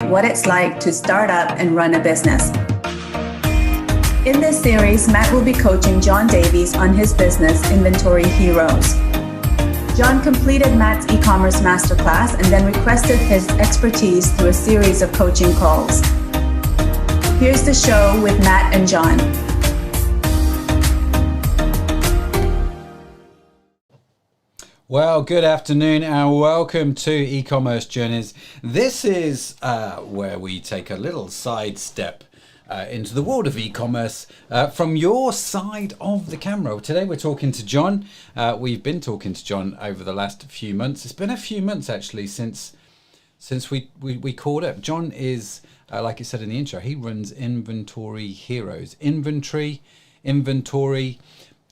what it's like to start up and run a business. In this series, Matt will be coaching John Davies on his business, Inventory Heroes. John completed Matt's eCommerce masterclass and then requested his expertise through a series of coaching calls. Here's the show with Matt and John. Well, good afternoon and welcome to eCommerce Journeys. This is where we take a little sidestep into the world of e-commerce from your side of the camera. Today we're talking to John. We've been talking to John over the last few months. It's been a few months actually since we caught up. John is, like I said in the intro, he runs Inventory Heroes. Inventory,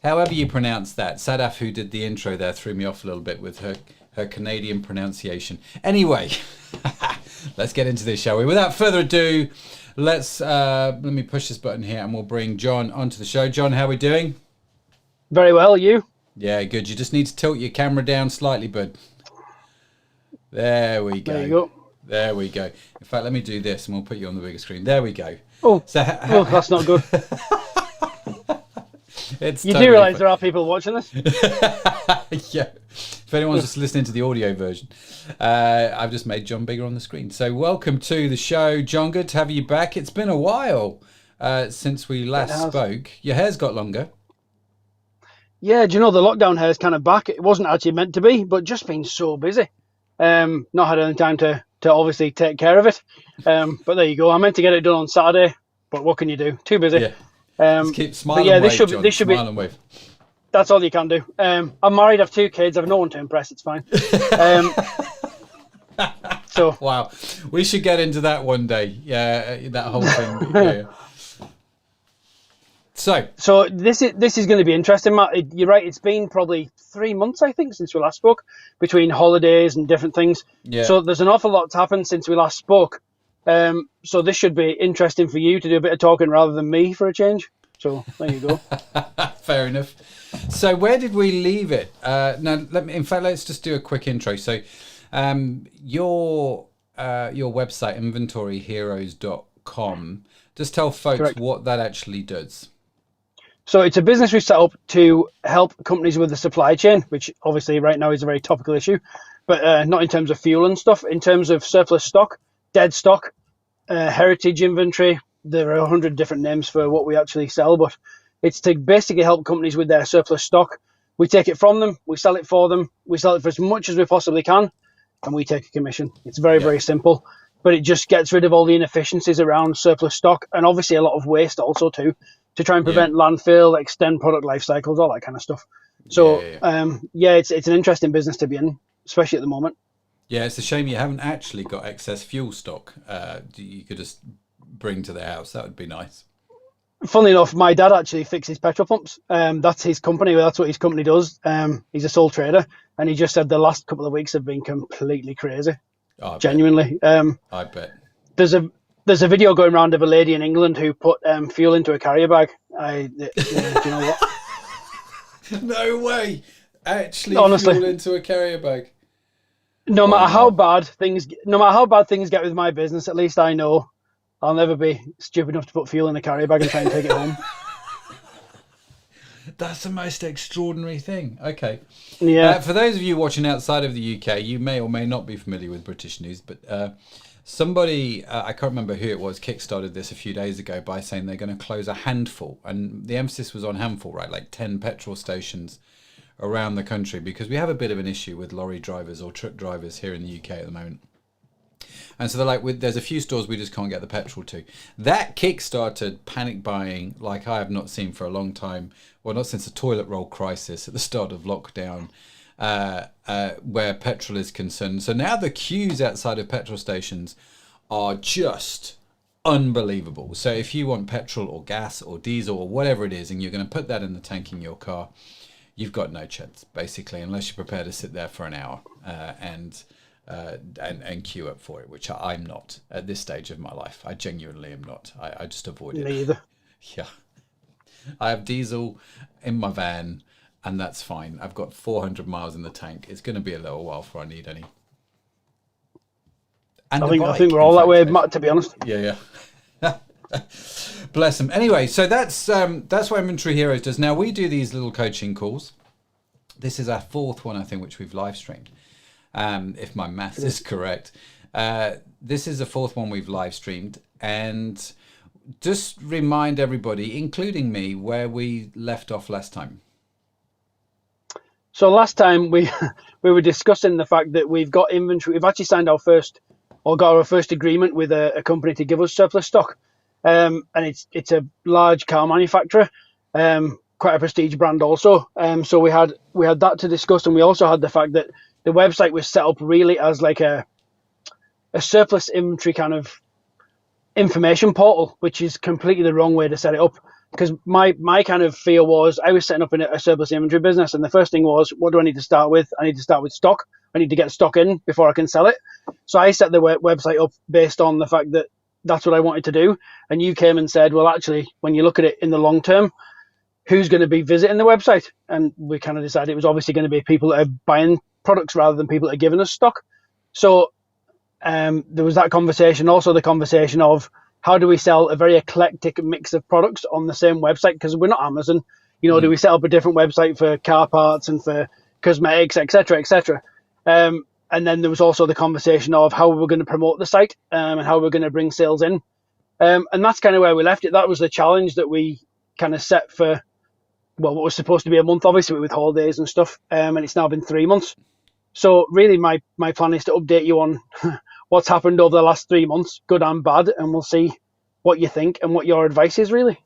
however you pronounce that. Sadaf, who did the intro there, threw me off a little bit with her Canadian pronunciation. Anyway, let's get into this, shall we? Without further ado, let me push this button here and we'll bring John onto the show. John, how are we doing? Very well, you? Yeah, good. You just need to tilt your camera down slightly, bud. There we go. There you go. There we go. In fact, let me do this and we'll put you on the bigger screen. There we go. Oh, so, that's not good. It's you totally do realise there are people watching this? Yeah. If anyone's just listening to the audio version, I've just made John bigger on the screen. So welcome to the show, John. Good to have you back. It's been a while since we last spoke. Your hair's got longer. Yeah, do you know the lockdown hair's kind of back? It wasn't actually meant to be, but just been so busy. Not had any time to obviously take care of it. But there you go. I meant to get it done on Saturday, but what can you do? Too busy. Yeah. Just keep smiling. Yeah, this should be. And wave. That's all you can do. I'm married. I've 2 kids. I've no one to impress. It's fine. So wow, we should get into that one day. Yeah, that whole thing. Yeah. So this is going to be interesting, Matt. You're right. It's been probably 3 months, I think, since we last spoke, between holidays and different things. Yeah. So there's an awful lot's happened since we last spoke. So this should be interesting for you to do a bit of talking rather than me for a change. So there you go. Fair enough. So where did we leave it? Now, let's just do a quick intro. So your website, inventoryheroes.com, just tell folks Correct. What that actually does. So it's a business we set up to help companies with the supply chain, which obviously right now is a very topical issue, but not in terms of fuel and stuff, in terms of surplus stock, dead stock, heritage inventory. There are 100 different names for what we actually sell, but it's to basically help companies with their surplus stock. We take it from them, we sell it for them, we sell it for as much as we possibly can, and we take a commission. It's very, very simple, but it just gets rid of all the inefficiencies around surplus stock and obviously a lot of waste also too, to try and prevent landfill, extend product life cycles, all that kind of stuff. So, it's an interesting business to be in, especially at the moment. Yeah, it's a shame you haven't actually got excess fuel stock. You could just bring to the house. That would be nice. Funnily enough, my dad actually fixes petrol pumps. That's his company. That's what his company does. He's a sole trader, and he just said the last couple of weeks have been completely crazy. Oh, genuinely. I bet. There's a video going around of a lady in England who put fuel into a carrier bag. Do you know what? No way. Actually, honestly, fuel into a carrier bag. No matter how bad things get with my business, at least I know I'll never be stupid enough to put fuel in a carrier bag and try and take it home. That's the most extraordinary thing. Okay. Yeah. For those of you watching outside of the UK, you may or may not be familiar with British news, but somebody, I can't remember who it was, kickstarted this a few days ago by saying they're going to close a handful, and the emphasis was on handful, right? Like 10 petrol stations around the country, because we have a bit of an issue with lorry drivers or truck drivers here in the UK at the moment. And so they're like, there's a few stores we just can't get the petrol to. That kickstarted panic buying like I have not seen for a long time. Well, not since the toilet roll crisis at the start of lockdown, where petrol is concerned. So now the queues outside of petrol stations are just unbelievable. So if you want petrol or gas or diesel or whatever it is, and you're going to put that in the tank in your car, you've got no chance, basically, unless you're prepared to sit there for an hour and queue up for it, which I'm not at this stage of my life. I genuinely am not. I just avoid it. Neither. Yeah. I have diesel in my van, and that's fine. I've got 400 miles in the tank. It's going to be a little while before I need any. And I think we're all that way, Matt, to be honest. Yeah. Bless them. Anyway, so that's what Inventory Heroes does. Now, we do these little coaching calls. This is our fourth one, I think, which we've live streamed, if my maths is correct. This is the fourth one we've live streamed. And just remind everybody, including me, where we left off last time. So last time we were discussing the fact that we've got inventory. We've actually signed our first agreement with a company to give us surplus stock. And it's a large car manufacturer, quite a prestige brand also. So we had that to discuss, and we also had the fact that the website was set up really as like a surplus inventory kind of information portal, which is completely the wrong way to set it up. Because my kind of fear was I was setting up in a surplus inventory business, and the first thing was, what do I need to start with? I need to start with stock. I need to get stock in before I can sell it. So I set the website up based on the fact that that's what I wanted to do. And you came and said, well, actually, when you look at it in the long term, who's going to be visiting the website? And we kind of decided it was obviously going to be people that are buying products rather than people that are giving us stock. So there was that conversation. Also the conversation of, how do we sell a very eclectic mix of products on the same website? Because we're not Amazon. Do we set up a different website for car parts and for cosmetics, etc., etc.? And then there was also the conversation of how we're going to promote the site and how we're going to bring sales in. And that's kind of where we left it. That was the challenge that we kind of set for, what was supposed to be a month, obviously, with holidays and stuff. And it's now been 3 months. So really my plan is to update you on what's happened over the last 3 months, good and bad, and we'll see what you think and what your advice is, really.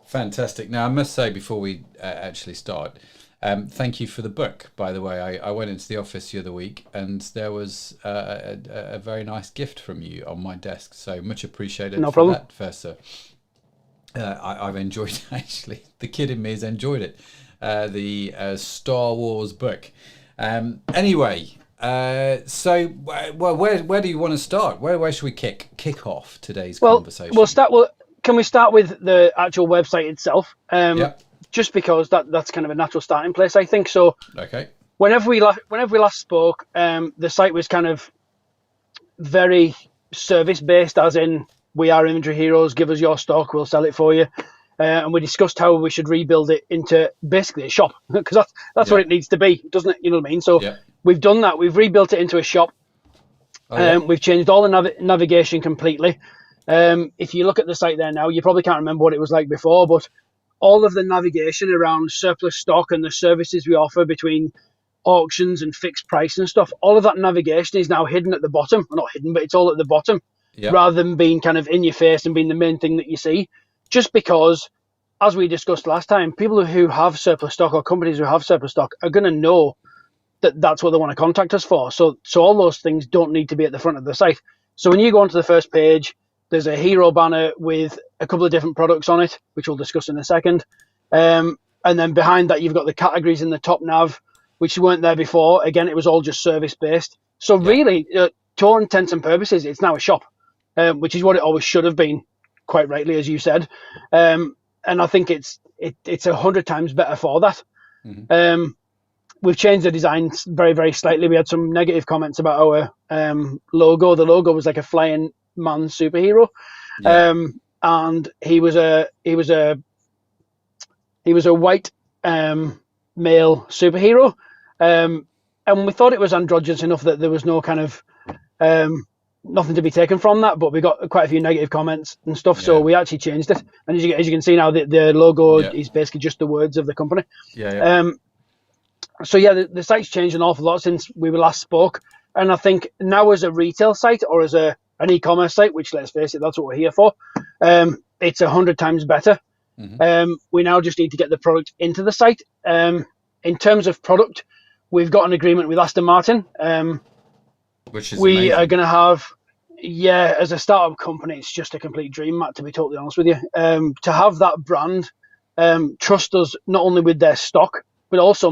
Fantastic. Now, I must say before we actually start, thank you for the book, by the way. I went into the office the other week and there was a very nice gift from you on my desk, so much appreciated. No problem. That, first, sir. I've enjoyed it, actually. The kid in me has enjoyed it. The Star Wars book. Anyway, so where do you want to start? Where should we kick off today's conversation? Can we start with the actual website itself? Yep. Just because that's kind of a natural starting place, I think. So okay. Whenever we last spoke, the site was kind of very service based, as in, we are Inventory Heroes, give us your stock, we'll sell it for you. And we discussed how we should rebuild it into basically a shop, because that's what it needs to be, doesn't it? You know what I mean? So we've done that. We've rebuilt it into a shop. We've changed all the navigation completely. If you look at the site there now, you probably can't remember what it was like before, but all of the navigation around surplus stock and the services we offer between auctions and fixed price and stuff, all of that navigation is now hidden at the bottom. Well, not hidden, but it's all at the bottom, rather than being kind of in your face and being the main thing that you see. Just because, as we discussed last time, people who have surplus stock or companies who have surplus stock are going to know that that's what they want to contact us for. So all those things don't need to be at the front of the site. So when you go onto the first page, there's a hero banner with a couple of different products on it, which we'll discuss in a second. And then behind that, you've got the categories in the top nav, which weren't there before. Again, it was all just service-based. So really, to all intents and purposes, it's now a shop, which is what it always should have been, quite rightly, as you said. And I think it's 100 times better for that. Mm-hmm. We've changed the design very, very slightly. We had some negative comments about our logo. The logo was like a flying man superhero, and he was a white male superhero, and we thought it was androgynous enough that there was no kind of nothing to be taken from that, but we got quite a few negative comments and stuff, so we actually changed it. And as you can see now, the logo is basically just the words of the company. So the site's changed an awful lot since we last spoke, and I think now as a retail site or as an e-commerce site, which, let's face it, that's what we're here for, it's 100 times better. Mm-hmm. We now just need to get the product into the site. In terms of product, we've got an agreement with Aston Martin, which is we amazing. are going to have, as a startup company, it's just a complete dream, Matt, to be totally honest with you. To have that brand trust us not only with their stock, but also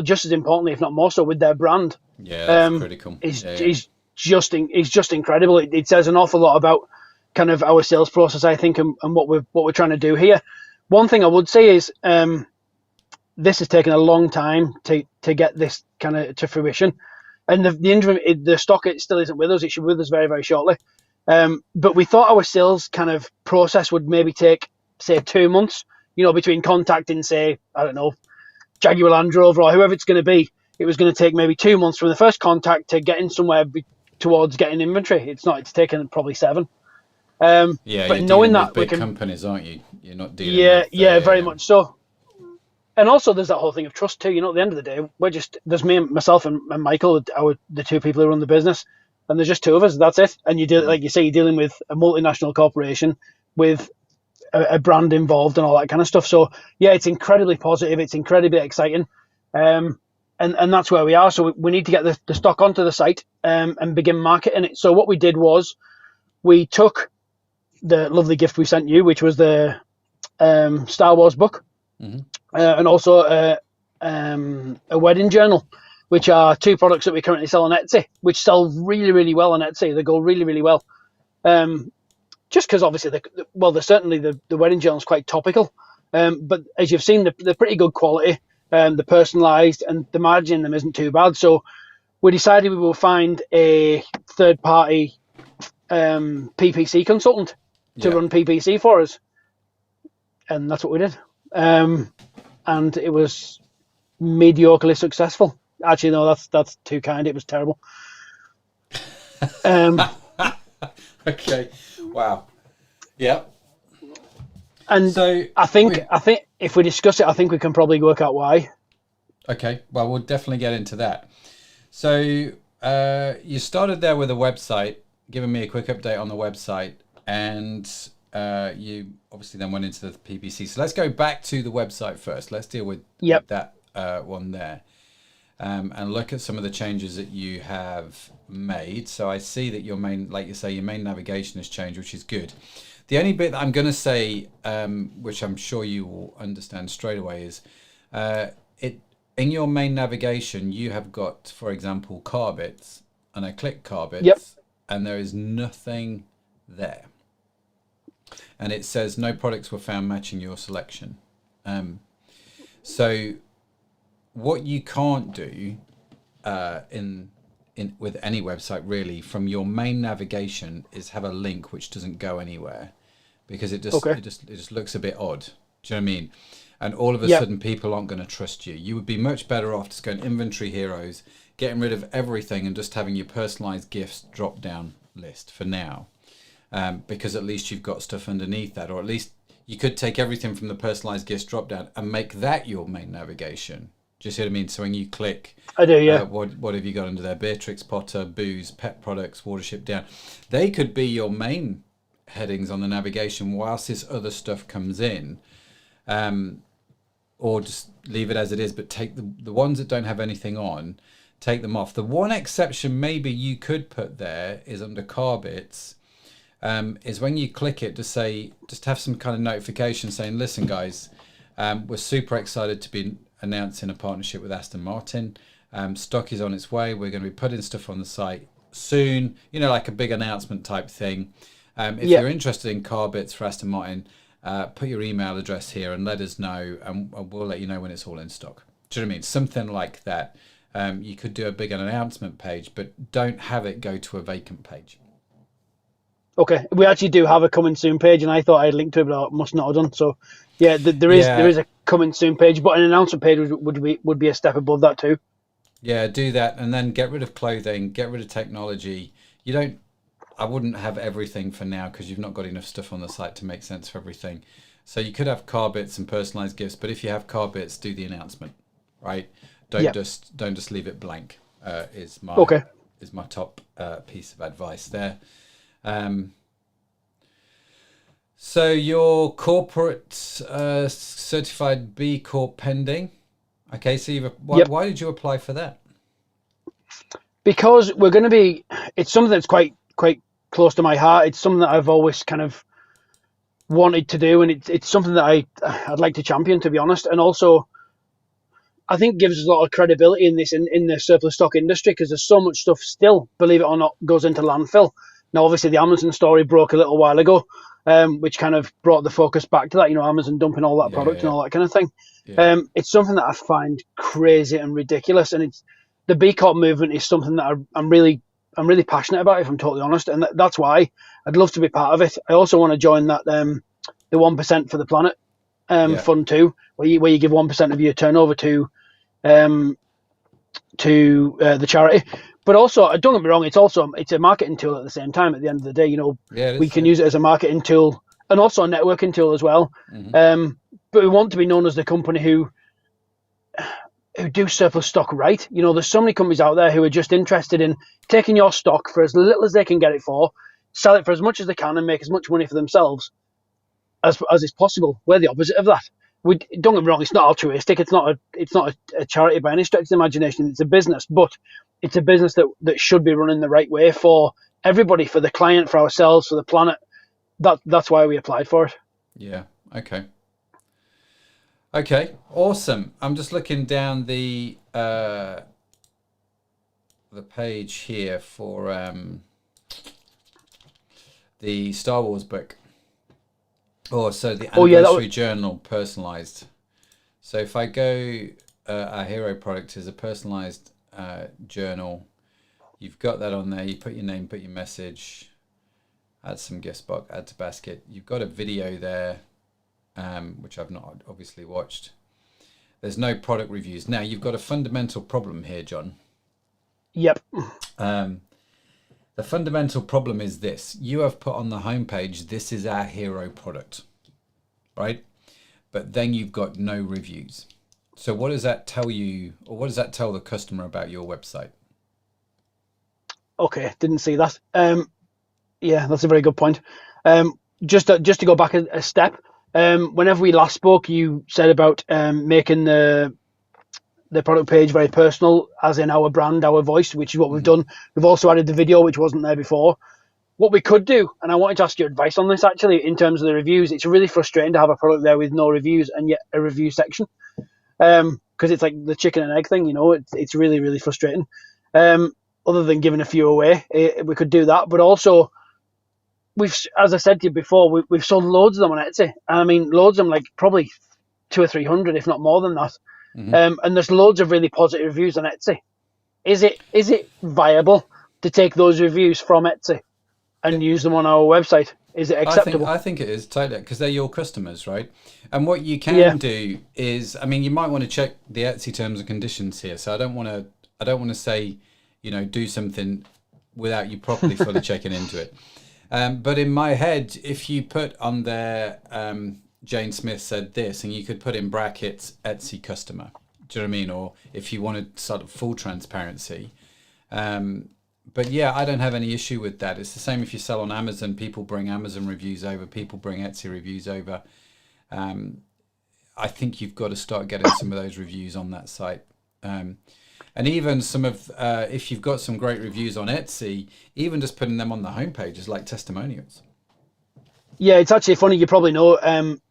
just as importantly, if not more so, with their brand. Yeah, that's critical. It's just incredible. It says an awful lot about kind of our sales process, I think, and what we're trying to do here. One thing I would say is this has taken a long time to get this kind of to fruition. and the interim, the stock, it still isn't with us. It should be with us very, very shortly. But we thought our sales kind of process would maybe take, say, 2 months, between contacting, say, I don't know, Jaguar Land Rover or whoever it's going to be. It was going to take maybe 2 months from the first contact to getting somewhere towards getting inventory. It's not. It's taken probably 7. Yeah, but you're knowing dealing that with big we can, companies, aren't you? You're not dealing with... yeah, very much so. And also, there's that whole thing of trust too. At the end of the day, there's me, myself, and Michael, the 2 people who run the business, and there's just 2 of us. That's it. And like you say, you're dealing with a multinational corporation with a brand involved and all that kind of stuff. So yeah, it's incredibly positive. It's incredibly exciting, and that's where we are. So we need to get the stock onto the site and begin marketing it. So what we did was we took the lovely gift we sent you, which was the Star Wars book. Mm-hmm. And also a wedding journal, which are 2 products that we currently sell on Etsy, which sell really, really well on Etsy. They go really, really well. Just because obviously, they're certainly the wedding journal is quite topical. But as you've seen, they're pretty good quality. They're personalised, and the margin in them isn't too bad. So we decided we will find a third-party PPC consultant to run PPC for us. And that's what we did. And it was mediocrely successful. Actually, no, that's too kind. It was terrible. Okay. Wow. Yeah. And so I think if we discuss it, I think we can probably work out why. Okay. Well, we'll definitely get into that. So you started there with a website, giving me a quick update on the website, and you obviously then went into the PPC. So let's go back to the website first. Let's deal with that one there, and look at some of the changes that you have made. So I see that your main, like you say, your main navigation has changed, which is good. The only bit that I'm going to say, which I'm sure you will understand straight away, is in your main navigation, you have got, for example, car bits, and I click car bits, and there is nothing there. And it says no products were found matching your selection. So what you can't do in with any website really from your main navigation is have a link which doesn't go anywhere, because it just looks a bit odd. Do you know what I mean? And all of a sudden people aren't going to trust you. You would be much better off just going inventory heroes, getting rid of everything and just having your personalized gifts drop down list for now. Because at least you've got stuff underneath that, or at least you could take everything from the personalized gifts drop down and make that your main navigation. Do you see what I mean? So when you click, I do, yeah. What have you got under there? Beatrix Potter, booze, pet products, Watership Down. They could be your main headings on the navigation whilst this other stuff comes in, or just leave it as it is. But take the ones that don't have anything on, take them off. The one exception maybe you could put there is under car bits. Is when you click it, just have some kind of notification saying, listen guys, we're super excited to be announcing a partnership with Aston Martin. Stock is on its way. We're going to be putting stuff on the site soon, like a big announcement type thing. If you're interested in car bits for Aston Martin, put your email address here and let us know, and we'll let you know when it's all in stock. Do you know what I mean? Something like that. You could do a big announcement page, but don't have it go to a vacant page. Okay, we actually do have a coming soon page, and I thought I had linked to it, but I must not have done. So, yeah, there is a coming soon page, but an announcement page would be a step above that too. Yeah, do that, and then get rid of clothing, get rid of technology. I wouldn't have everything for now because you've not got enough stuff on the site to make sense for everything. So you could have car bits and personalized gifts, but if you have car bits, do the announcement, right? Don't just leave it blank. Is my top piece of advice there. So your corporate certified B Corp pending. Okay, so why did you apply for that? Because we're going to be. It's something that's quite close to my heart. It's something that I've always kind of wanted to do, and it's something that I'd like to champion, to be honest. And also, I think gives us a lot of credibility in the surplus stock industry, because there's so much stuff still, believe it or not, goes into landfill. Now, obviously, the Amazon story broke a little while ago, which kind of brought the focus back to that, Amazon dumping all that product and all that kind of thing. Yeah. It's something that I find crazy and ridiculous, and the B Corp movement is something that I'm really passionate about, if I'm totally honest, and that's why I'd love to be part of it. I also want to join that the 1% for the planet fund too, where you give 1% of your turnover to the charity. But also, don't get me wrong, it's a marketing tool at the same time. At the end of the day, we can use it as a marketing tool and also a networking tool as well. But we want to be known as the company who do surplus stock right. There's so many companies out there who are just interested in taking your stock for as little as they can get it for, sell it for as much as they can, and make as much money for themselves as is possible. We're the opposite of that. Don't get me wrong, it's not altruistic. It's not a charity by any stretch of the imagination. It's a business, but it's a business that should be running the right way for everybody, for the client, for ourselves, for the planet. That's why we applied for it. Yeah. Okay. Okay. Awesome. I'm just looking down the page here for the Star Wars book. So the anniversary journal personalized. So if I go, our hero product is a personalized journal. You've got that on there. You put your name, put your message, add some gift box, add to basket. You've got a video there, which I've not obviously watched. There's no product reviews. Now you've got a fundamental problem here, John. Yep. The fundamental problem is this. You have put on the homepage, this is our hero product, right? But then you've got no reviews. So what does that tell you, or what does that tell the customer about your website? Okay, didn't see that. Yeah, that's a very good point. Just to go back a step, whenever we last spoke, you said about making the product page very personal, as in our brand, our voice, which is what we've done. We've also added the video, which wasn't there before. What we could do, and I wanted to ask your advice on this actually, in terms of the reviews, it's really frustrating to have a product there with no reviews and yet a review section, because it's like the chicken and egg thing, it's really, really frustrating. Other than giving a few away, we could do that, but also as I said to you before, we've sold loads of them on Etsy. I mean, loads of them, like probably 200 or 300, if not more than that. And there's loads of really positive reviews on Etsy. Is it viable to take those reviews from Etsy and use them on our website? Is it acceptable? I think it is, totally, because they're your customers, right? And what you can do is, I mean, you might want to check the Etsy terms and conditions here. So I don't want to say, do something without you properly fully checking into it. But in my head, if you put on there, Jane Smith said this, and you could put in brackets Etsy customer. Do you know what I mean? Or if you wanted sort of full transparency. But yeah, I don't have any issue with that. It's the same if you sell on Amazon. People bring Amazon reviews over. People bring Etsy reviews over. I think you've got to start getting some of those reviews on that site. And even some of, if you've got some great reviews on Etsy, even just putting them on the homepage is like testimonials. Yeah, it's actually funny. You probably know,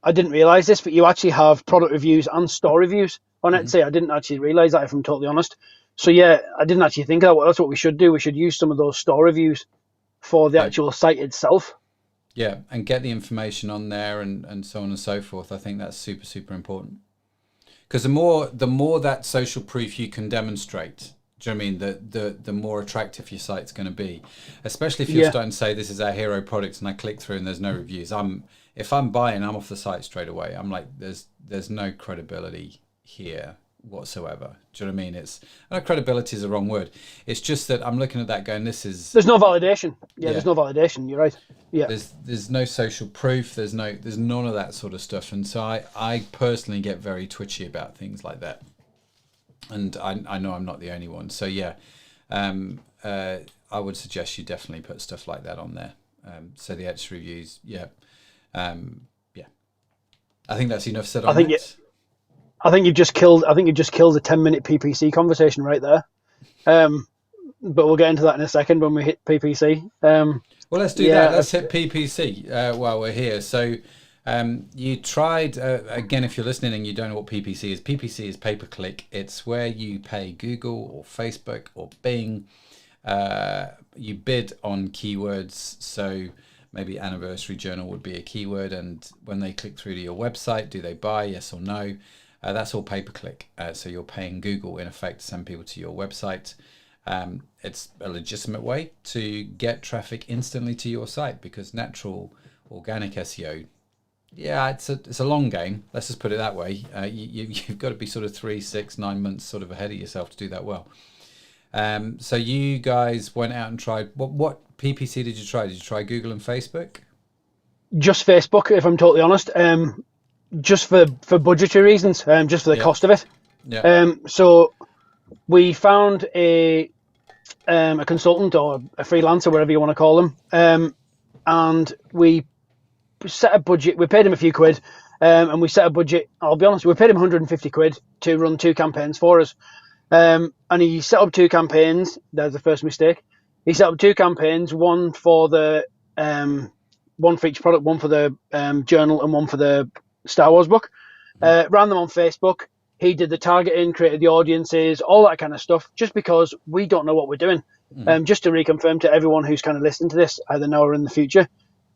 I didn't realize this, but you actually have product reviews and store reviews on Etsy. I didn't actually realize that, if I'm totally honest. So yeah, I didn't actually think of that. Well, that's what we should do. We should use some of those store reviews for the actual site itself. Yeah, and get the information on there and so on and so forth. I think that's super, super important. Because the more that social proof you can demonstrate, do you know what I mean? The more attractive your site's going to be. Especially if you're starting to say this is our hero product and I click through and there's no reviews. If I'm buying, I'm off the site straight away. I'm like, there's no credibility here whatsoever. Do you know what I mean? I know credibility is the wrong word. It's just that I'm looking at that going, there's no validation. Yeah, there's no validation. You're right. Yeah. There's no social proof. There's none of that sort of stuff. And so I personally get very twitchy about things like that. And I know I'm not the only one. So yeah, I would suggest you definitely put stuff like that on there. So the Etsy reviews, yeah. I think that's enough said on that. I think you've just killed a 10-minute PPC conversation right there. But we'll get into that in a second when we hit PPC. Well, let's do that. Let's hit PPC while we're here. So you tried, again, if you're listening and you don't know what PPC is pay-per-click. It's where you pay Google or Facebook or Bing. You bid on keywords. So maybe anniversary journal would be a keyword. And when they click through to your website, do they buy, yes or no? That's all pay-per-click. So you're paying Google in effect to send people to your website. It's a legitimate way to get traffic instantly to your site, because natural organic SEO, yeah, it's a long game. Let's just put it that way. You've got to be sort of 3, 6, 9 months sort of ahead of yourself to do that well. So you guys went out and tried, what PPC did you try? Did you try Google and Facebook? Just Facebook, if I'm totally honest. Just for budgetary reasons, just for the cost of it. Yeah. So we found a consultant or a freelancer, whatever you want to call them, and we set a budget. We paid him a few quid, and we set a budget. I'll be honest, we paid him 150 quid to run 2 campaigns for us. And he set up 2 campaigns. There's the first mistake. He set up 2 campaigns, one for the one for each product, one for the journal and one for the Star Wars book. Ran them on Facebook. He did the targeting, created the audiences, all that kind of stuff, just because we don't know what we're doing. Just to reconfirm to everyone who's kind of listening to this, either now or in the future,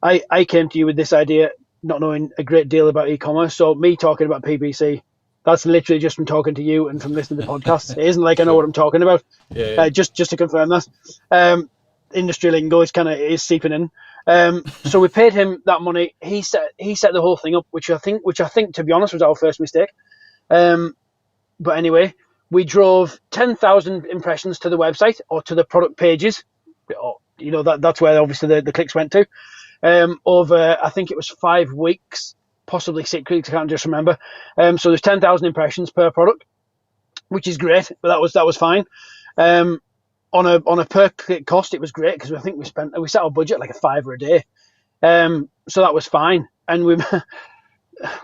I came to you with this idea not knowing a great deal about e-commerce. So me talking about PPC, that's literally just from talking to you and from listening to podcasts. It isn't like I know what I'm talking about. Yeah. Just to confirm that. Industry lingo is seeping in. So we paid him that money. He set the whole thing up, which I think, to be honest, was our first mistake. But anyway, we drove 10,000 impressions to the website or to the product pages. That's where obviously the clicks went to. Over, I think it was 5 weeks, possibly 6 weeks. I can't just remember. So there's 10,000 impressions per product, which is great. But that was fine. On a per click cost, it was great, because I think we set our budget like a £5 a day. So that was fine, and we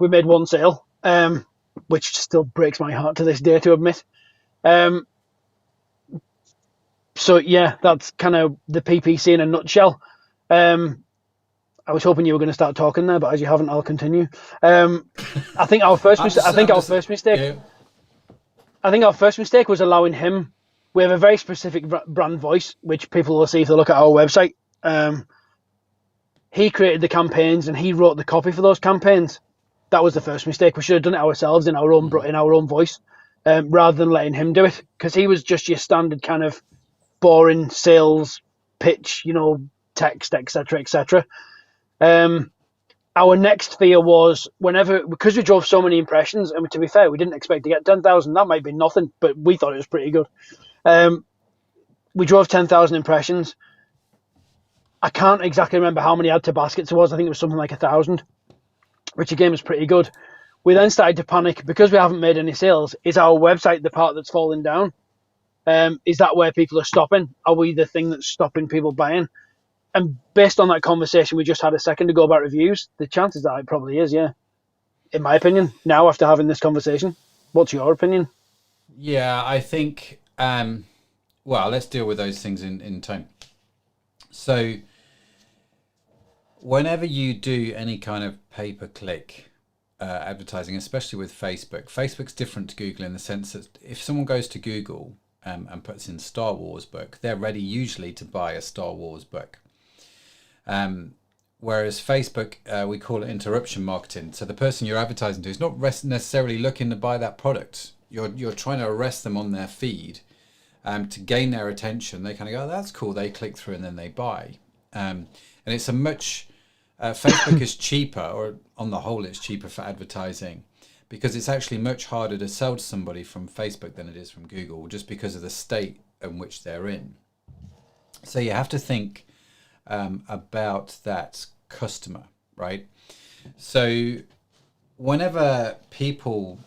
made 1 sale, which still breaks my heart to this day to admit. So yeah, that's kind of the PPC in a nutshell. I was hoping you were going to start talking there, but as you haven't, I'll continue. I think our first mistake was allowing him. We have a very specific brand voice, which people will see if they look at our website. He created the campaigns and he wrote the copy for those campaigns. That was the first mistake. We should have done it ourselves in our own voice, rather than letting him do it, because he was just your standard kind of boring sales pitch, text, etc., etc. Our next fear was because we drove so many impressions, and to be fair, we didn't expect to get 10,000. That might be nothing, but we thought it was pretty good. We drove 10,000 impressions. I can't exactly remember how many add to baskets it was. I think it was something like 1,000, which again was pretty good. We then started to panic because we haven't made any sales. Is our website the part that's falling down? Is that where people are stopping? Are we the thing that's stopping people buying? And based on that conversation we just had a second ago about reviews, the chances are it probably is, yeah. In my opinion, now after having this conversation. What's your opinion? Yeah, I think, let's deal with those things in time. So whenever you do any kind of pay-per-click advertising, especially with Facebook's different to Google in the sense that if someone goes to Google and puts in Star Wars book, they're ready usually to buy a Star Wars book. Whereas Facebook, we call it interruption marketing. So the person you're advertising to is not necessarily looking to buy that product. You're trying to arrest them on their feed to gain their attention. They kind of go, oh, that's cool. They click through and then they buy. And it's a much, Facebook is cheaper, or on the whole, it's cheaper for advertising, because it's actually much harder to sell to somebody from Facebook than it is from Google, just because of the state in which they're in. So you have to think about that customer, right? So whenever people,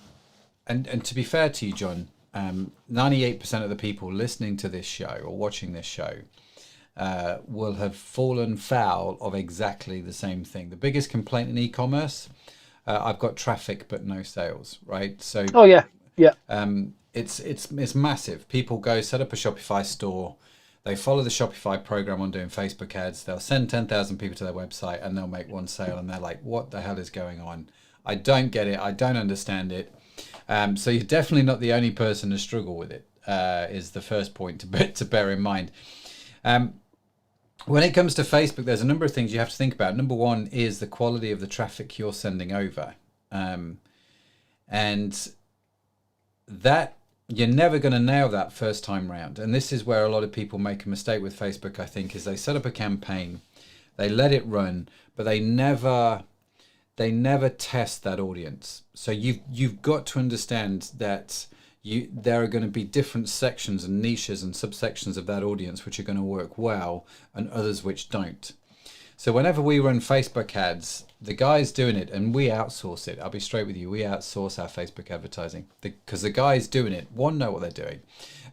and to be fair to you, John, 98% of the people listening to this show or watching this show will have fallen foul of exactly the same thing. The biggest complaint in e-commerce, I've got traffic but no sales, right? So it's massive. People go set up a Shopify store, they follow the Shopify program on doing Facebook ads, they'll send 10,000 people to their website and they'll make 1 sale, and they're like, what the hell is going on? I don't get it, I don't understand it. So you're definitely not the only person to struggle with it, is the first point to bear in mind. When it comes to Facebook, there's a number of things you have to think about. Number one is the quality of the traffic you're sending over. And that you're never going to nail that first time round. And this is where a lot of people make a mistake with Facebook, I think, is they set up a campaign, they let it run, but they never test that audience. So you've got to understand that there are going to be different sections and niches and subsections of that audience which are going to work well and others which don't. So whenever we run Facebook ads, the guys doing it, and we outsource it, I'll be straight with you, we outsource our Facebook advertising because the guys doing it, one, know what they're doing,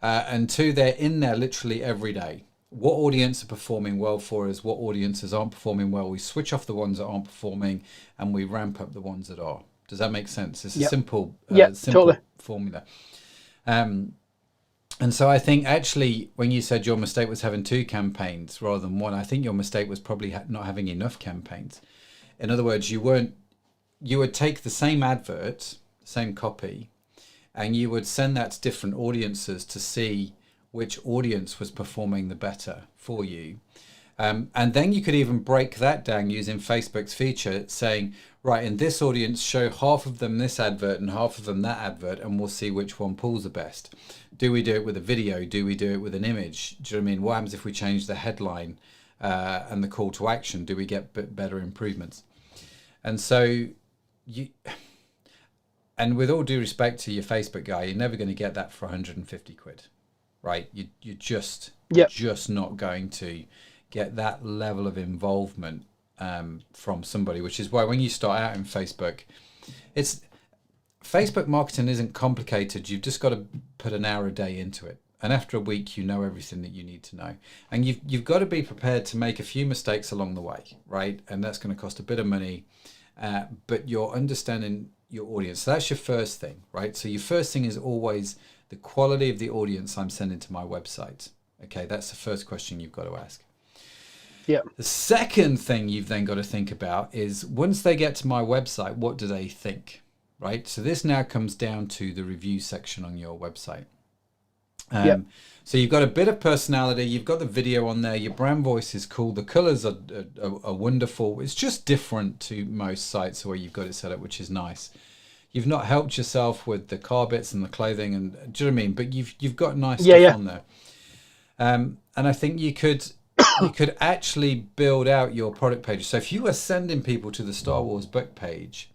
and two, they're in there literally every day. What audience are performing well for us? What audiences aren't performing well? We switch off the ones that aren't performing and we ramp up the ones that are. Does that make sense? It's a simple totally. formula. And so I think actually when you said your mistake was having 2 campaigns rather than 1, I think your mistake was probably not having enough campaigns. In other words, you would take the same advert, same copy, and you would send that to different audiences to see which audience was performing the better for you. And then you could even break that down using Facebook's feature saying, right, in this audience, show half of them this advert and half of them that advert, and we'll see which one pulls the best. Do we do it with a video? Do we do it with an image? Do you know what I mean? What happens if we change the headline and the call to action? Do we get better improvements? And so and with all due respect to your Facebook guy, you're never going to get that for 150 quid, right? You're just not going to get that level of involvement from somebody, which is why when you start out in Facebook, Facebook marketing isn't complicated. You've just got to put an hour a day into it. And after a week, you know everything that you need to know. And you've got to be prepared to make a few mistakes along the way, right? And that's going to cost a bit of money, but you're understanding your audience. So that's your first thing, right? So your first thing is always the quality of the audience I'm sending to my website. Okay, that's the first question you've got to ask. Yeah. The second thing you've then got to think about is once they get to my website, what do they think? Right. So this now comes down to the review section on your website. So you've got a bit of personality. You've got the video on there. Your brand voice is cool. The colors are wonderful. It's just different to most sites where you've got it set up, which is nice. You've not helped yourself with the car bits and the clothing, and do you know what I mean? But you've got nice stuff on there. And I think you could actually build out your product page. So if you were sending people to the Star Wars book page,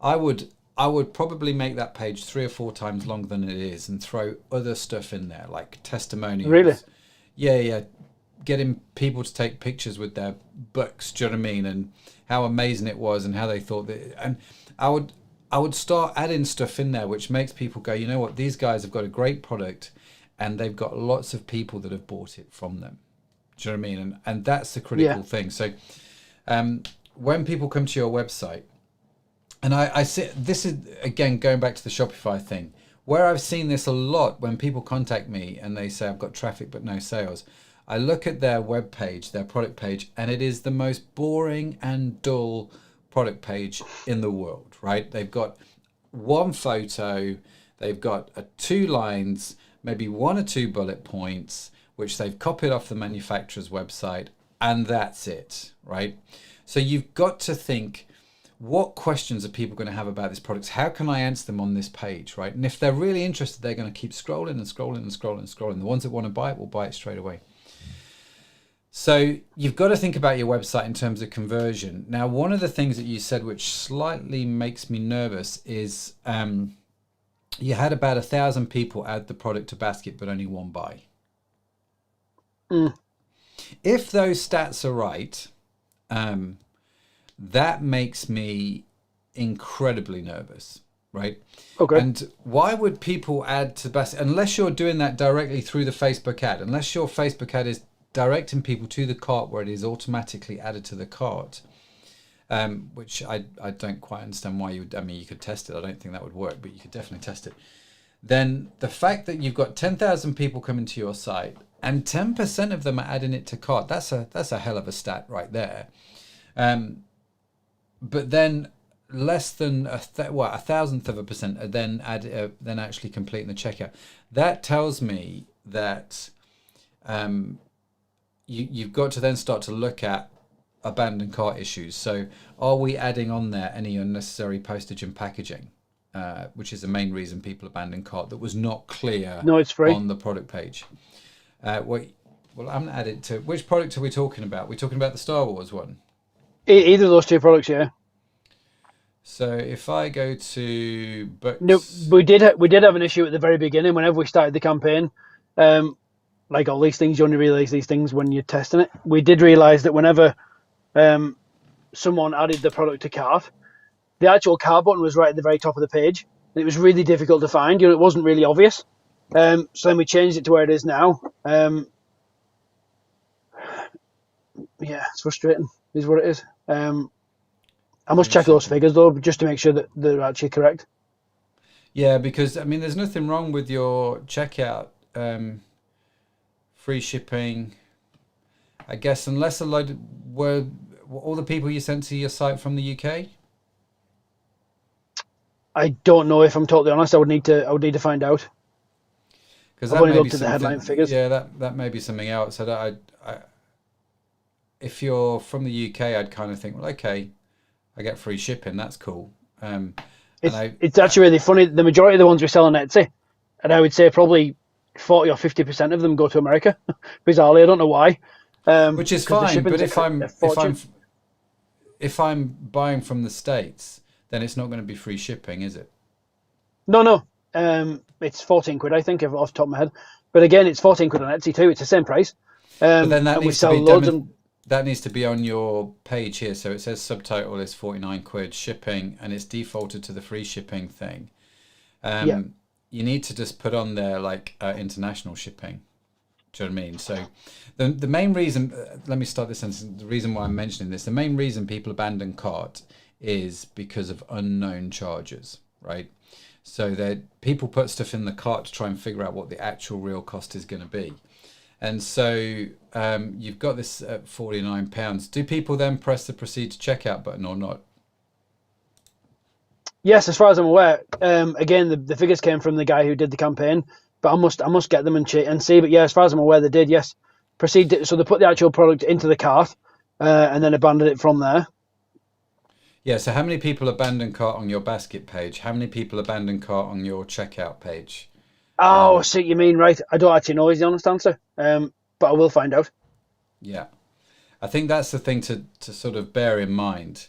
I would probably make that page 3 or 4 times longer than it is and throw other stuff in there, like testimonials. Really? Yeah. Getting people to take pictures with their books, do you know what I mean? And how amazing it was and how they thought that. And I would start adding stuff in there which makes people go, you know what, these guys have got a great product and they've got lots of people that have bought it from them. Do you know what I mean? And that's the critical thing. So when people come to your website, and I see, this is, again, going back to the Shopify thing, where I've seen this a lot when people contact me and they say, I've got traffic but no sales. I look at their web page, their product page, and it is the most boring and dull product page in the world, right? They've got one photo, they've got 2 lines, maybe 1 or 2 bullet points, which they've copied off the manufacturer's website, and that's it, right? So you've got to think, what questions are people going to have about this product? How can I answer them on this page, right? And if they're really interested, they're going to keep scrolling and scrolling and scrolling and scrolling. The ones that want to buy it will buy it straight away. So you've got to think about your website in terms of conversion. Now, one of the things that you said, which slightly makes me nervous, is you had about 1,000 people add the product to basket, but only 1 buy. If those stats are right, that makes me incredibly nervous, right? Okay. And why would people add to basket unless you're doing that directly through the Facebook ad? Unless your Facebook ad is directing people to the cart where it is automatically added to the cart, which I don't quite understand why you would. I mean, you could test it. I don't think that would work, but you could definitely test it. Then the fact that you've got 10,000 people coming to your site and 10% of them are adding it to cart, that's a hell of a stat right there. But then less than a thousandth of a percent are then actually completing the checkout. That tells me that you've got to then start to look at abandoned cart issues. So are we adding on there any unnecessary postage and packaging? which is the main reason people abandon cart, that was not clear No, it's free on the product page. Well, I'm going to add it to... Which product are we talking about? We're talking about the Star Wars one? Either of those two products, yeah. So if I go to books... No, we did have an issue at the very beginning whenever we started the campaign. Like all these things, you only realise these things when you're testing it. We did realise that whenever someone added the product to cart, the actual cart button was right at the very top of the page. And it was really difficult to find. It wasn't really obvious. So then we changed it to where it is now. Yeah, it's frustrating, is what it is. I must check those figures, though, just to make sure that they're actually correct. Yeah, because, I mean, there's nothing wrong with your checkout. Free shipping, I guess, unless were all the people you sent to your site from the UK? I don't know, if I'm totally honest. I would need to find out. Because I've only looked at the headline figures. Yeah, that may be something else. If you're from the UK, I'd kind of think, well, okay, I get free shipping. That's cool. It's actually really funny. The majority of the ones we sell on Etsy, and I would say probably 40 or 50% of them go to America. Bizarrely, I don't know why. Which is fine, but if I'm buying from the States, then it's not going to be free shipping, is it? No. It's 14 quid, I think, off the top of my head. But again, it's 14 quid on Etsy too. It's the same price. But then that needs to be loads that needs to be on your page here. So it says subtitle is 49 quid shipping, and it's defaulted to the free shipping thing. You need to just put on there like international shipping. Do you know what I mean? So the main reason, let me start this sentence. The reason why I'm mentioning this, the main reason people abandon cart is because of unknown charges, right? So that people put stuff in the cart to try and figure out what the actual real cost is going to be. And so you've got this at £49. Do people then press the proceed to checkout button or not? Yes, as far as I'm aware. Again, the figures came from the guy who did the campaign, but I must get them and see. But yeah, as far as I'm aware, they did. Yes, proceed. So they put the actual product into the cart and then abandoned it from there. Yeah. So how many people abandon cart on your basket page? How many people abandon cart on your checkout page? Oh, see what you mean, right? I don't actually know is the honest answer, but I will find out. Yeah, I think that's the thing to sort of bear in mind.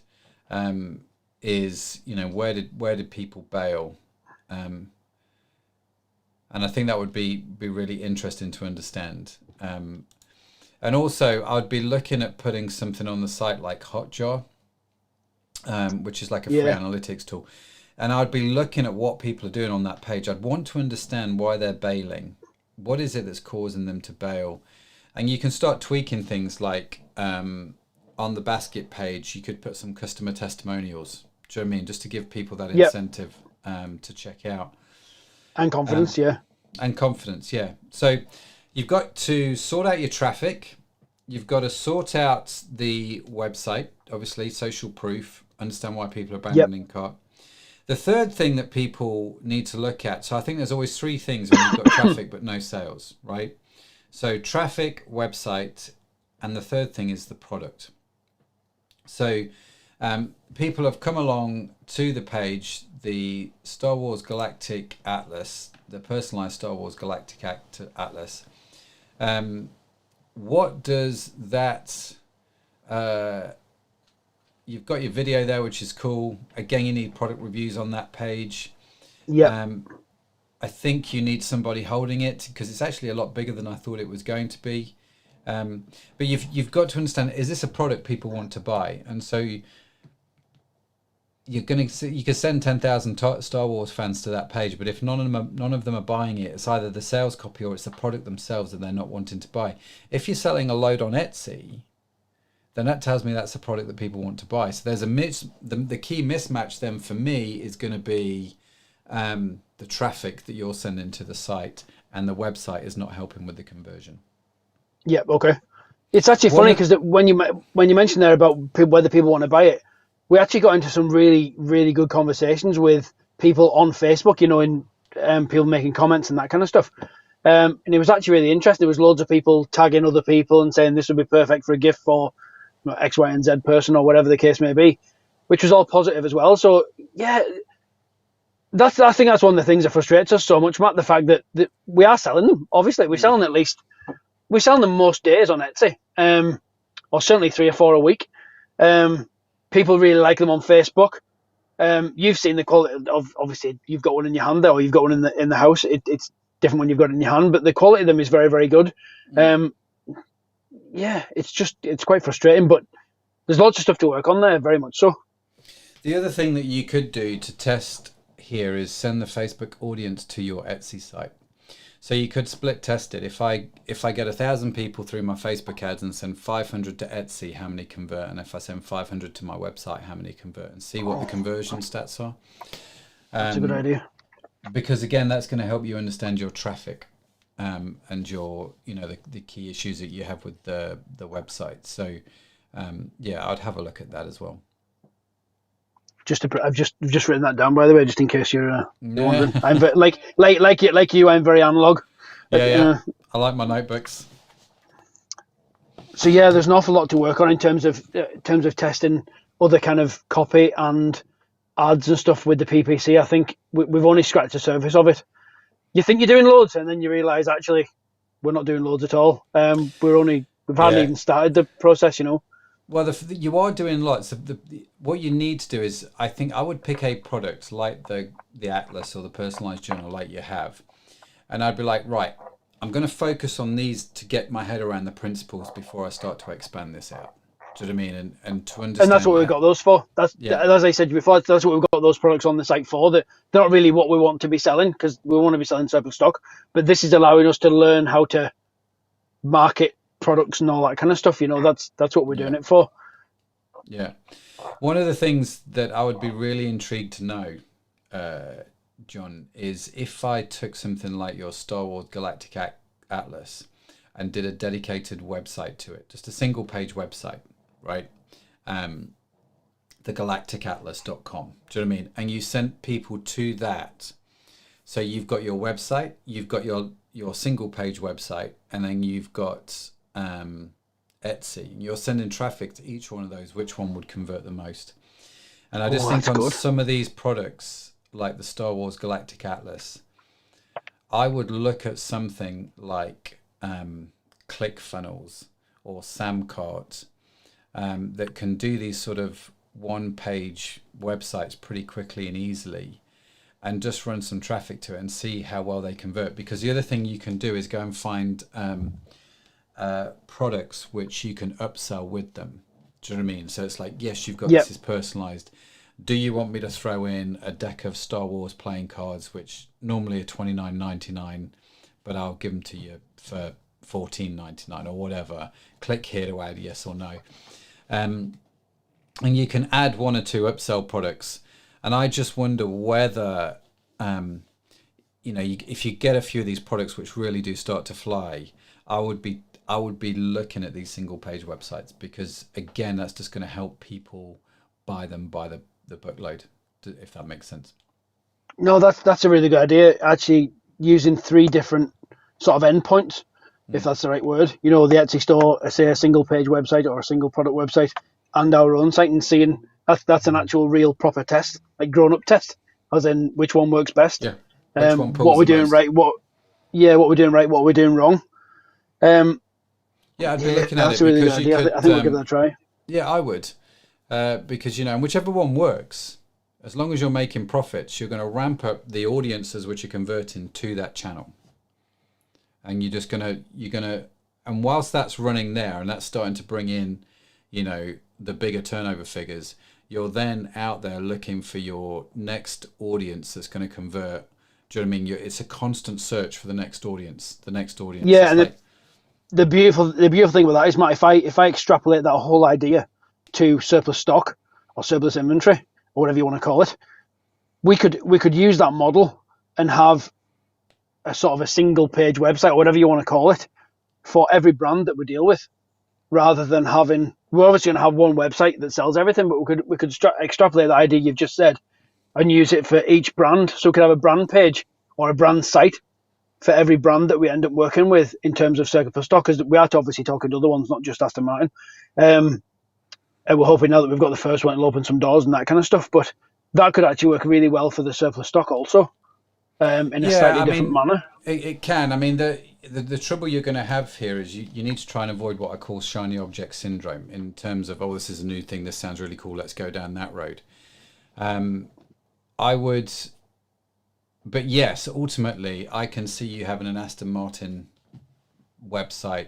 Is, you know, where did people bail, and I think that would be really interesting to understand. And also I'd be looking at putting something on the site like Hotjar, which is like a free analytics tool, and I'd be looking at what people are doing on that page. I'd want to understand why they're bailing. What is it that's causing them to bail? And you can start tweaking things like on the basket page, you could put some customer testimonials. Do you know what I mean? Just to give people that incentive to check out. And confidence, And confidence, yeah. So you've got to sort out your traffic. You've got to sort out the website, obviously, social proof, understand why people are abandoning cart. The third thing that people need to look at, so I think there's always three things when you've got traffic but no sales, right? So traffic, website, and the third thing is the product. So people have come along to the page, the Star Wars Galactic Atlas, the personalized Star Wars Galactic Atlas. What does that... you've got your video there, which is cool. Again, you need product reviews on that page. Yeah. I think you need somebody holding it because it's actually a lot bigger than I thought it was going to be. But you've got to understand, is this a product people want to buy? And so you can send 10,000 Star Wars fans to that page, but if none of them are buying it, it's either the sales copy or it's the product themselves that they're not wanting to buy. If you're selling a load on Etsy, then that tells me that's a product that people want to buy. So there's the key mismatch then for me is going to be the traffic that you're sending to the site, and the website is not helping with the conversion. Yeah, okay. It's actually funny because when you mentioned there about whether people want to buy it, we actually got into some really, really good conversations with people on Facebook, you know, and people making comments and that kind of stuff. And it was actually really interesting. There was loads of people tagging other people and saying this would be perfect for a gift for X, Y, and Z person or whatever the case may be, which was all positive as well. So, yeah, I think that's one of the things that frustrates us so much, Matt. The fact that we are selling them. Obviously, we're selling them most days on Etsy, or certainly 3 or 4 a week. People really like them on Facebook. You've seen the quality of, obviously you've got one in your hand there, or you've got one in the house. It's different when you've got it in your hand, but the quality of them is very, very good. It's quite frustrating, but there's lots of stuff to work on there, very much so. The other thing that you could do to test here is send the Facebook audience to your Etsy site. So you could split test it. If I get 1,000 people through my Facebook ads and send 500 to Etsy, how many convert? And if I send 500 to my website, how many convert? And see what the conversion stats are. That's a good idea. Because again, that's going to help you understand your traffic, and your, the key issues that you have with the website. So I'd have a look at that as well. I've just written that down, by the way, just in case you're wondering. I'm like you. I'm very analog. I like my notebooks. So there's an awful lot to work on in terms of testing other kind of copy and ads and stuff with the PPC. I think we've only scratched the surface of it. You think you're doing loads, and then you realise actually we're not doing loads at all. We've hardly even started the process, Well, you are doing lots. What you need to do is, I think I would pick a product like the Atlas or the personalized journal like you have. And I'd be like, right, I'm going to focus on these to get my head around the principles before I start to expand this out. Do you know what I mean? And to understand. And that's what we've got those for. As I said before, that's what we've got those products on the site for. That they're not really what we want to be selling, because we want to be selling surplus stock. But this is allowing us to learn how to market products and all that kind of stuff. That's what we're doing it for. Yeah. One of the things that I would be really intrigued to know, John, is if I took something like your Star Wars Galactic Atlas and did a dedicated website to it, just a single page website, right? thegalacticatlas.com. Do you know what I mean? And you sent people to that. So you've got your website, you've got your single page website, and then you've got Etsy. You're sending traffic to each one of those. Which one would convert the most? And I just think on some of these products, like the Star Wars Galactic Atlas, I would look at something like ClickFunnels or Samcart that can do these sort of one-page websites pretty quickly and easily, and just run some traffic to it and see how well they convert. Because the other thing you can do is go and find products which you can upsell with them. Do you know what I mean? So it's like, yes, you've got this is personalized. Do you want me to throw in a deck of Star Wars playing cards, which normally are $29.99, but I'll give them to you for $14.99 or whatever? Click here to add yes or no. And you can add one or two upsell products. And I just wonder whether, if you get a few of these products which really do start to fly, I would be looking at these single page websites, because again, that's just going to help people buy them by the bookload, if that makes sense. No, that's a really good idea. Actually, using 3 different sort of endpoints, if that's the right word. The Etsy store, say a single page website or a single product website, and our own site, and seeing that's an actual real proper test, like grown up test, as in which one works best. Yeah. What we're doing right, what we're doing right, what we're doing wrong. I'd be looking at it, really because you could. I think we'll give that a try. Yeah, I would, because and whichever one works, as long as you're making profits, you're going to ramp up the audiences which are converting to that channel, and you're gonna, and whilst that's running there and that's starting to bring in, the bigger turnover figures, you're then out there looking for your next audience that's going to convert. Do you know what I mean? It's a constant search for the next audience. Yeah, and the beautiful thing with that is, Matt, if I extrapolate that whole idea to surplus stock or surplus inventory or whatever you want to call it, we could use that model and have a sort of a single page website or whatever you want to call it for every brand that we deal with, rather than having, we're obviously going to have one website that sells everything, but we could extrapolate the idea you've just said and use it for each brand. So we could have a brand page or a brand site for every brand that we end up working with in terms of surplus stock, because we are obviously talking to other ones, not just Aston Martin. And we're hoping now that we've got the first one, it'll open some doors and that kind of stuff. But that could actually work really well for the surplus stock also, in a slightly different manner. It can. I mean, the trouble you're going to have here is you need to try and avoid what I call shiny object syndrome, in terms of, oh, this is a new thing, this sounds really cool, let's go down that road. But yes, ultimately, I can see you having an Aston Martin website,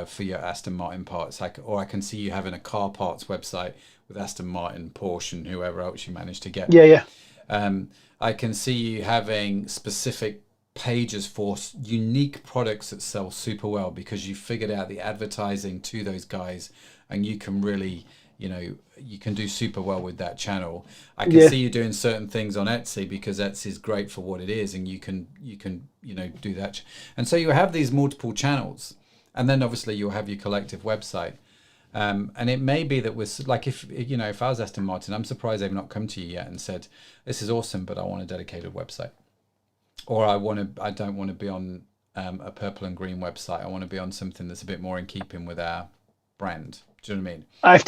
for your Aston Martin parts, or I can see you having a car parts website with Aston Martin, Porsche, and whoever else you manage to get. Yeah. I can see you having specific pages for unique products that sell super well, because you figured out the advertising to those guys, and you can really, you can do super well with that channel. I can see you doing certain things on Etsy, because Etsy is great for what it is, and you can do that. And so you have these multiple channels, and then obviously you'll have your collective website. And it may be that if I was Aston Martin, I'm surprised they've not come to you yet and said, this is awesome, but I want a dedicated website, or I don't want to be on a purple and green website. I want to be on something that's a bit more in keeping with our brand. Do you know what I mean? I have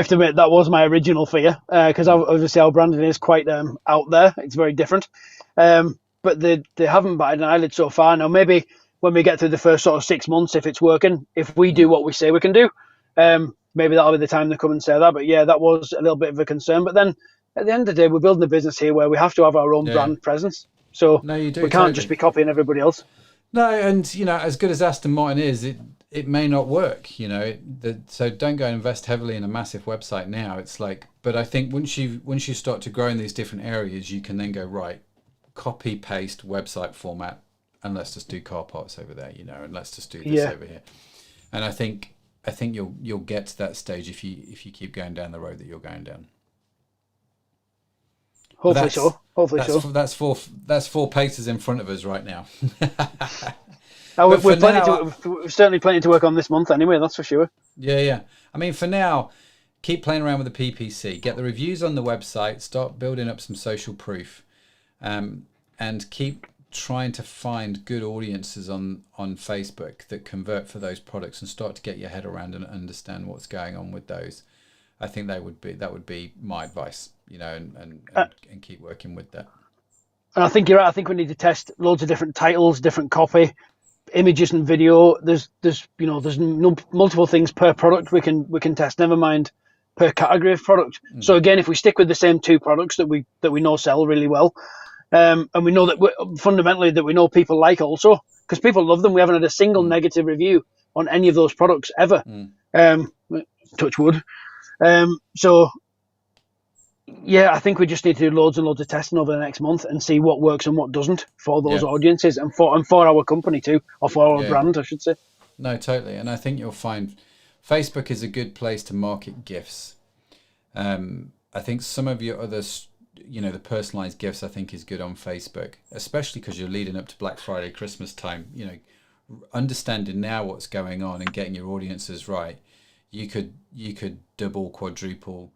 to admit that was my original fear, because obviously our branding is quite out there. It's very different, but they haven't batted an eyelid so far. Now maybe when we get through the first sort of 6 months, if it's working, if we do what we say we can do, maybe that'll be the time they come and say that. But yeah, that was a little bit of a concern. But then at the end of the day, we're building a business here where we have to have our own brand presence. So we can't just be copying everybody else. No, and as good as Aston Martin is, it may not work. So don't go and invest heavily in a massive website now. It's like, but I think once you start to grow in these different areas, you can then go, right, copy paste website format, and let's just do car parts over there, and let's just do this over here. And I think you'll get to that stage if you keep going down the road that you're going down. Hopefully so. That's four paces in front of us right now. We're certainly planning to work on this month anyway, that's for sure. Yeah. I mean, for now, keep playing around with the PPC. Get the reviews on the website. Start building up some social proof, and keep trying to find good audiences on Facebook that convert for those products, and start to get your head around and understand what's going on with those. I think that would be my advice, and keep working with that. And I think you're right. I think we need to test loads of different titles, different copy, images and video. There's multiple things per product we can test. Never mind per category of product. Mm-hmm. So again, if we stick with the same 2 products that we know sell really well, and we know that fundamentally that we know people like also, because people love them. We haven't had a single negative review on any of those products ever. Touch wood. So yeah, I think we just need to do loads and loads of testing over the next month and see what works and what doesn't for those audiences, and for our company too, or for our brand, I should say. No, totally. And I think you'll find Facebook is a good place to market gifts. I think some of your other, the personalized gifts, I think is good on Facebook, especially because you're leading up to Black Friday, Christmas time. Understanding now what's going on and getting your audiences right, you could double, quadruple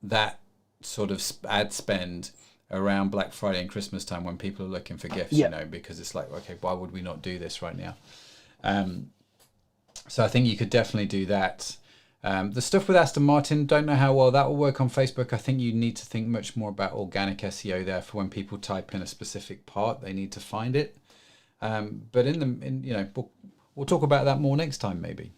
that sort of ad spend around Black Friday and Christmas time when people are looking for gifts, because it's like, okay, why would we not do this right now? So I think you could definitely do that. The stuff with Aston Martin, don't know how well that will work on Facebook. I think you need to think much more about organic SEO there, for when people type in a specific part, they need to find it. But we'll talk about that more next time, maybe.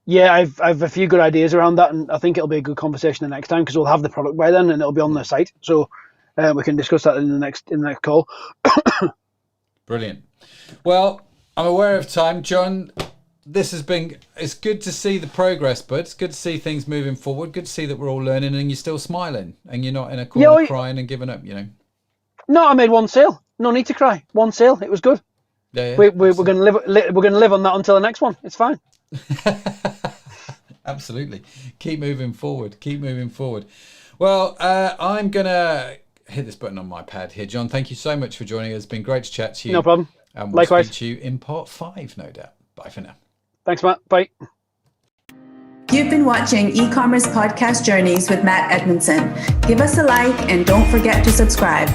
Yeah, I've a few good ideas around that, and I think it'll be a good conversation the next time, because we'll have the product by then and it'll be on the site, so we can discuss that in the next call. Brilliant. Well, I'm aware of time, John. It's good to see the progress, but it's good to see things moving forward. Good to see that we're all learning, and you're still smiling, and you're not in a corner crying and giving up. No, I made one sale. No need to cry. One sale. It was good. Yeah. We're going to live on that until the next one. It's fine. Absolutely. Keep moving forward. Well, I'm going to hit this button on my pad here. John, thank you so much for joining us. It's been great to chat to you. No problem. And we'll Likewise. speak to you in part 5, no doubt. Bye for now. Thanks, Matt. Bye. You've been watching eCommerce Podcast Journeys with Matt Edmondson. Give us a like and don't forget to subscribe.